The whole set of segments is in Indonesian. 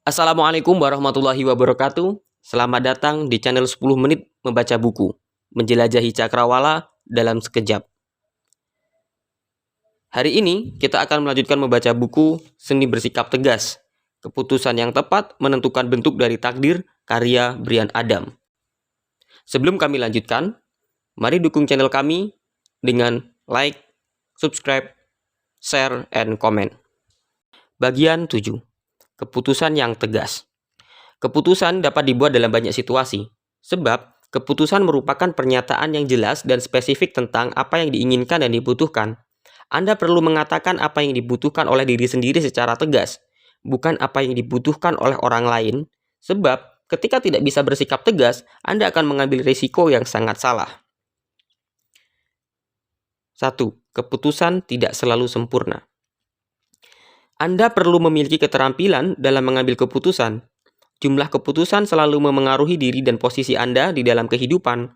Assalamualaikum warahmatullahi wabarakatuh. Selamat datang di channel 10 menit membaca buku. Menjelajahi cakrawala dalam sekejap. Hari ini kita akan melanjutkan membaca buku Seni Bersikap Tegas. Keputusan yang tepat menentukan bentuk dari takdir, karya Bryan Adam. Sebelum kami lanjutkan, mari dukung channel kami dengan like, subscribe, share, and comment. Bagian 7. Keputusan yang tegas. Keputusan dapat dibuat dalam banyak situasi, sebab keputusan merupakan pernyataan yang jelas dan spesifik tentang apa yang diinginkan dan dibutuhkan. Anda perlu mengatakan apa yang dibutuhkan oleh diri sendiri secara tegas, bukan apa yang dibutuhkan oleh orang lain, sebab ketika tidak bisa bersikap tegas, Anda akan mengambil risiko yang sangat salah. 1. Keputusan tidak selalu sempurna. Anda perlu memiliki keterampilan dalam mengambil keputusan. Jumlah keputusan selalu memengaruhi diri dan posisi Anda di dalam kehidupan.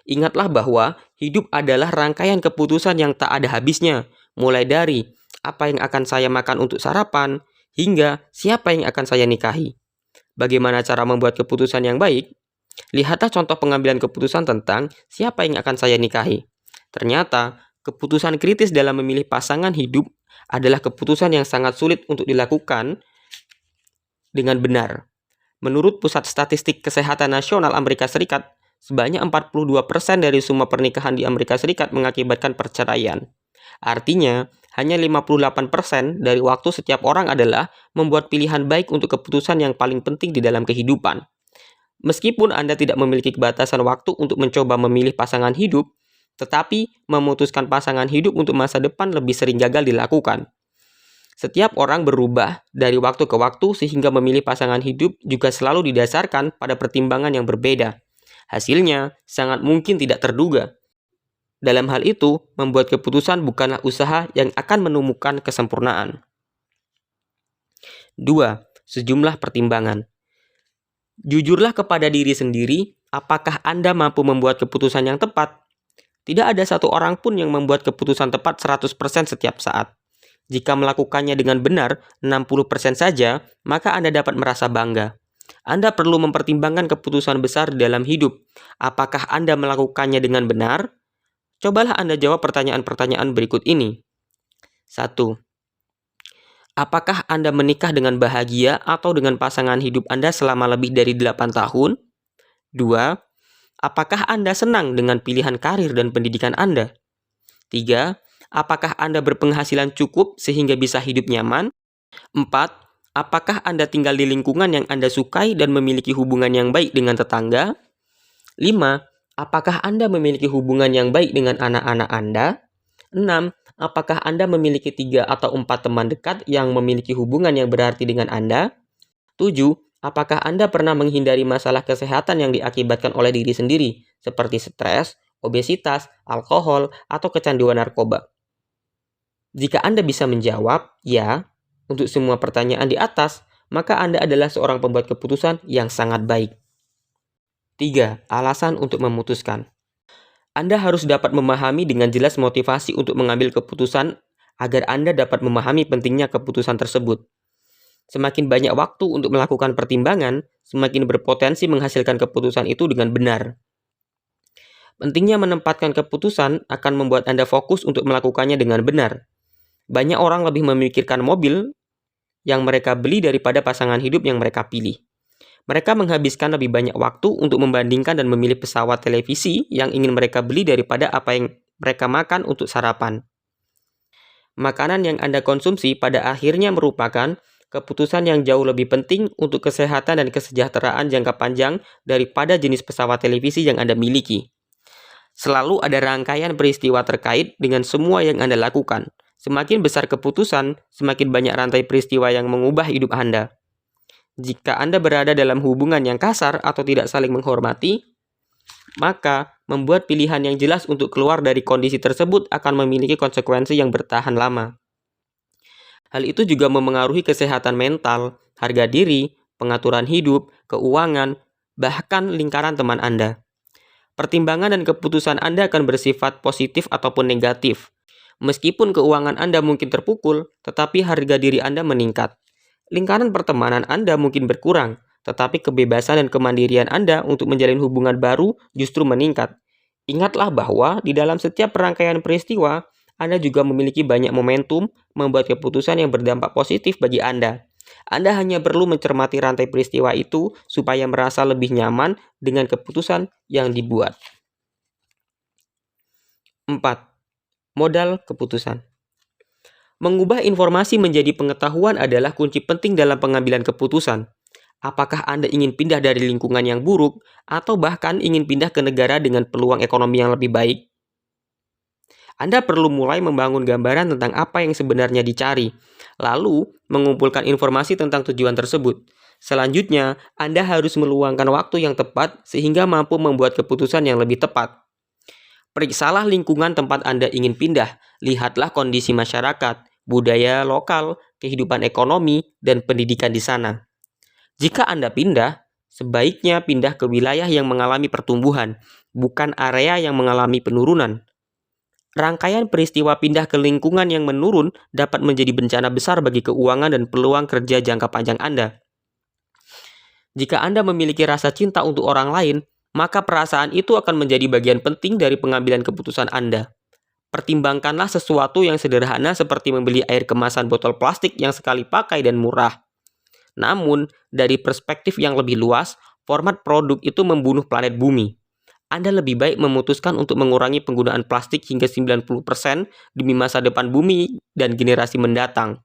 Ingatlah bahwa hidup adalah rangkaian keputusan yang tak ada habisnya, mulai dari apa yang akan saya makan untuk sarapan, hingga siapa yang akan saya nikahi. Bagaimana cara membuat keputusan yang baik? Lihatlah contoh pengambilan keputusan tentang siapa yang akan saya nikahi. Ternyata, keputusan kritis dalam memilih pasangan hidup adalah keputusan yang sangat sulit untuk dilakukan dengan benar. Menurut Pusat Statistik Kesehatan Nasional Amerika Serikat, sebanyak 42% dari semua pernikahan di Amerika Serikat mengakibatkan perceraian. Artinya, hanya 58% dari waktu setiap orang adalah membuat pilihan baik untuk keputusan yang paling penting di dalam kehidupan. Meskipun Anda tidak memiliki batasan waktu untuk mencoba memilih pasangan hidup, tetapi memutuskan pasangan hidup untuk masa depan lebih sering gagal dilakukan. Setiap orang berubah dari waktu ke waktu sehingga memilih pasangan hidup juga selalu didasarkan pada pertimbangan yang berbeda. Hasilnya sangat mungkin tidak terduga. Dalam hal itu, membuat keputusan bukanlah usaha yang akan menemukan kesempurnaan. 2. Sejumlah pertimbangan. Jujurlah kepada diri sendiri, apakah Anda mampu membuat keputusan yang tepat? Tidak ada satu orang pun yang membuat keputusan tepat 100% setiap saat. Jika melakukannya dengan benar 60% saja, maka Anda dapat merasa bangga. Anda perlu mempertimbangkan keputusan besar dalam hidup. Apakah Anda melakukannya dengan benar? Cobalah Anda jawab pertanyaan-pertanyaan berikut ini. 1. Apakah Anda menikah dengan bahagia atau dengan pasangan hidup Anda selama lebih dari 8 tahun? 2. Apakah Anda senang dengan pilihan karir dan pendidikan Anda? 3. Apakah Anda berpenghasilan cukup sehingga bisa hidup nyaman? 4. Apakah Anda tinggal di lingkungan yang Anda sukai dan memiliki hubungan yang baik dengan tetangga? 5. Apakah Anda memiliki hubungan yang baik dengan anak-anak Anda? 6. Apakah Anda memiliki 3 atau 4 teman dekat yang memiliki hubungan yang berarti dengan Anda? 7. Apakah Anda pernah menghindari masalah kesehatan yang diakibatkan oleh diri sendiri, seperti stres, obesitas, alkohol, atau kecanduan narkoba? Jika Anda bisa menjawab ya untuk semua pertanyaan di atas, maka Anda adalah seorang pembuat keputusan yang sangat baik. 3. Alasan untuk memutuskan. Anda harus dapat memahami dengan jelas motivasi untuk mengambil keputusan agar Anda dapat memahami pentingnya keputusan tersebut. Semakin banyak waktu untuk melakukan pertimbangan, semakin berpotensi menghasilkan keputusan itu dengan benar. Pentingnya menempatkan keputusan akan membuat Anda fokus untuk melakukannya dengan benar. Banyak orang lebih memikirkan mobil yang mereka beli daripada pasangan hidup yang mereka pilih. Mereka menghabiskan lebih banyak waktu untuk membandingkan dan memilih pesawat televisi yang ingin mereka beli daripada apa yang mereka makan untuk sarapan. Makanan yang Anda konsumsi pada akhirnya merupakan keputusan yang jauh lebih penting untuk kesehatan dan kesejahteraan jangka panjang daripada jenis pesawat televisi yang Anda miliki. Selalu ada rangkaian peristiwa terkait dengan semua yang Anda lakukan. Semakin besar keputusan, semakin banyak rantai peristiwa yang mengubah hidup Anda. Jika Anda berada dalam hubungan yang kasar atau tidak saling menghormati, maka membuat pilihan yang jelas untuk keluar dari kondisi tersebut akan memiliki konsekuensi yang bertahan lama. Hal itu juga memengaruhi kesehatan mental, harga diri, pengaturan hidup, keuangan, bahkan lingkaran teman Anda. Pertimbangan dan keputusan Anda akan bersifat positif ataupun negatif. Meskipun keuangan Anda mungkin terpukul, tetapi harga diri Anda meningkat. Lingkaran pertemanan Anda mungkin berkurang, tetapi kebebasan dan kemandirian Anda untuk menjalin hubungan baru justru meningkat. Ingatlah bahwa di dalam setiap rangkaian peristiwa, Anda juga memiliki banyak momentum membuat keputusan yang berdampak positif bagi Anda. Anda hanya perlu mencermati rantai peristiwa itu supaya merasa lebih nyaman dengan keputusan yang dibuat. 4. Modal keputusan. Mengubah informasi menjadi pengetahuan adalah kunci penting dalam pengambilan keputusan. Apakah Anda ingin pindah dari lingkungan yang buruk, atau bahkan ingin pindah ke negara dengan peluang ekonomi yang lebih baik? Anda perlu mulai membangun gambaran tentang apa yang sebenarnya dicari, lalu mengumpulkan informasi tentang tujuan tersebut. Selanjutnya, Anda harus meluangkan waktu yang tepat sehingga mampu membuat keputusan yang lebih tepat. Periksalah lingkungan tempat Anda ingin pindah, lihatlah kondisi masyarakat, budaya lokal, kehidupan ekonomi, dan pendidikan di sana. Jika Anda pindah, sebaiknya pindah ke wilayah yang mengalami pertumbuhan, bukan area yang mengalami penurunan. Rangkaian peristiwa pindah ke lingkungan yang menurun dapat menjadi bencana besar bagi keuangan dan peluang kerja jangka panjang Anda. Jika Anda memiliki rasa cinta untuk orang lain, maka perasaan itu akan menjadi bagian penting dari pengambilan keputusan Anda. Pertimbangkanlah sesuatu yang sederhana seperti membeli air kemasan botol plastik yang sekali pakai dan murah. Namun, dari perspektif yang lebih luas, format produk itu membunuh planet bumi. Anda lebih baik memutuskan untuk mengurangi penggunaan plastik hingga 90% demi masa depan bumi dan generasi mendatang.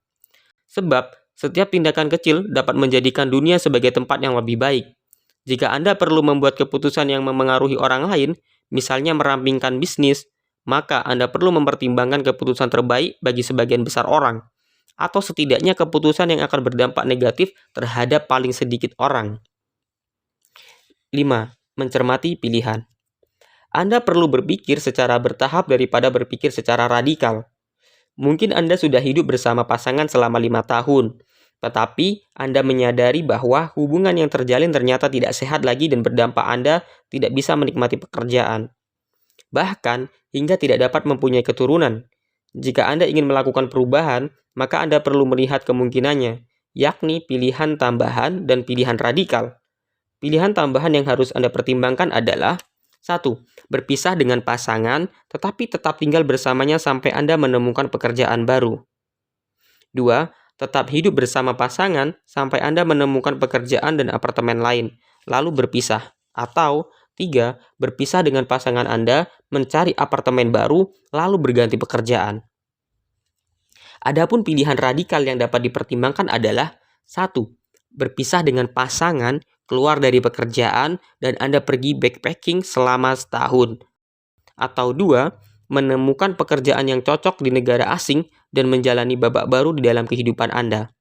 Sebab, setiap tindakan kecil dapat menjadikan dunia sebagai tempat yang lebih baik. Jika Anda perlu membuat keputusan yang memengaruhi orang lain, misalnya merampingkan bisnis, maka Anda perlu mempertimbangkan keputusan terbaik bagi sebagian besar orang, atau setidaknya keputusan yang akan berdampak negatif terhadap paling sedikit orang. 5. Mencermati pilihan. Anda perlu berpikir secara bertahap daripada berpikir secara radikal. Mungkin Anda sudah hidup bersama pasangan selama 5 tahun, tetapi Anda menyadari bahwa hubungan yang terjalin ternyata tidak sehat lagi dan berdampak Anda tidak bisa menikmati pekerjaan. Bahkan, hingga tidak dapat mempunyai keturunan. Jika Anda ingin melakukan perubahan, maka Anda perlu melihat kemungkinannya, yakni pilihan tambahan dan pilihan radikal. Pilihan tambahan yang harus Anda pertimbangkan adalah 1. Berpisah dengan pasangan, tetapi tetap tinggal bersamanya sampai Anda menemukan pekerjaan baru. 2. Tetap hidup bersama pasangan sampai Anda menemukan pekerjaan dan apartemen lain, lalu berpisah. Atau 3. Berpisah dengan pasangan Anda, mencari apartemen baru, lalu berganti pekerjaan. Adapun pilihan radikal yang dapat dipertimbangkan adalah 1. Berpisah dengan pasangan, keluar dari pekerjaan, dan Anda pergi backpacking selama setahun. Atau 2. Menemukan pekerjaan yang cocok di negara asing dan menjalani babak baru di dalam kehidupan Anda.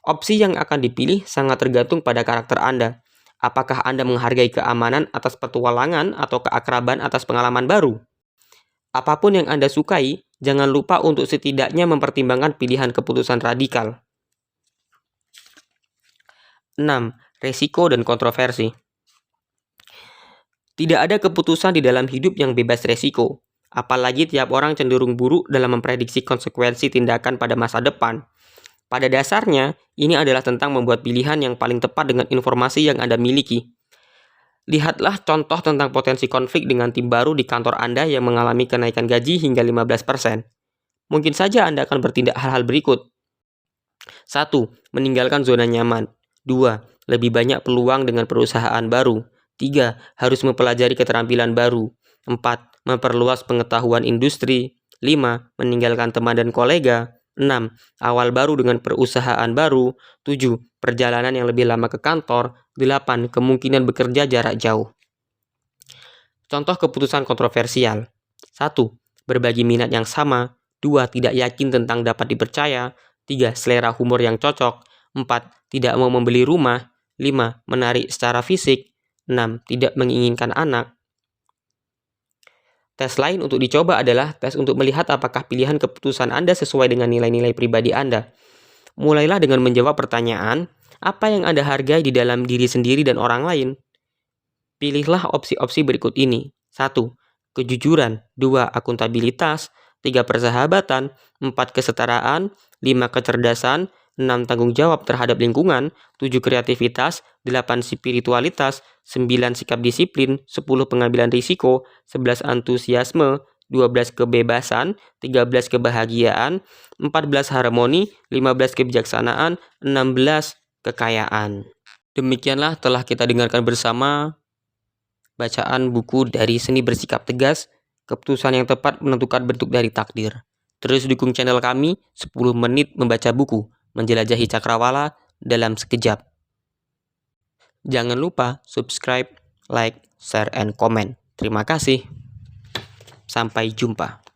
Opsi yang akan dipilih sangat tergantung pada karakter Anda. Apakah Anda menghargai keamanan atas petualangan atau keakraban atas pengalaman baru? Apapun yang Anda sukai, jangan lupa untuk setidaknya mempertimbangkan pilihan keputusan radikal. 6. Resiko dan kontroversi. Tidak ada keputusan di dalam hidup yang bebas resiko. Apalagi tiap orang cenderung buruk dalam memprediksi konsekuensi tindakan pada masa depan. Pada dasarnya, ini adalah tentang membuat pilihan yang paling tepat dengan informasi yang Anda miliki. Lihatlah contoh tentang potensi konflik dengan tim baru di kantor Anda yang mengalami kenaikan gaji hingga 15%. Mungkin saja Anda akan bertindak hal-hal berikut. 1. Meninggalkan zona nyaman. 2. Lebih banyak peluang dengan perusahaan baru. 3. Harus mempelajari keterampilan baru. 4. Memperluas pengetahuan industri. 5. Meninggalkan teman dan kolega. 6. Awal baru dengan perusahaan baru. 7. Perjalanan yang lebih lama ke kantor. 8. Kemungkinan bekerja jarak jauh. Contoh keputusan kontroversial. 1. Berbagi minat yang sama. 2. Tidak yakin tentang dapat dipercaya. 3. Selera humor yang cocok. 4. Tidak mau membeli rumah. 5. Menarik secara fisik. 6. Tidak menginginkan anak. Tes lain untuk dicoba adalah tes untuk melihat apakah pilihan keputusan Anda sesuai dengan nilai-nilai pribadi Anda. Mulailah dengan menjawab pertanyaan, apa yang Anda hargai di dalam diri sendiri dan orang lain? Pilihlah opsi-opsi berikut ini. 1. Kejujuran. 2. Akuntabilitas. 3. Persahabatan. 4. Kesetaraan. 5. Kecerdasan. 6 tanggung jawab terhadap lingkungan, 7 kreativitas, 8 spiritualitas, 9 sikap disiplin, 10 pengambilan risiko, 11 antusiasme, 12 kebebasan, 13 kebahagiaan, 14 harmoni, 15 kebijaksanaan, 16 kekayaan. Demikianlah telah kita dengarkan bersama bacaan buku dari Seni Bersikap Tegas, Keputusan yang Tepat Menentukan Bentuk dari Takdir. Terus dukung channel kami 10 menit membaca buku, menjelajahi cakrawala dalam sekejap. Jangan lupa subscribe, like, share, and comment. Terima kasih. Sampai jumpa.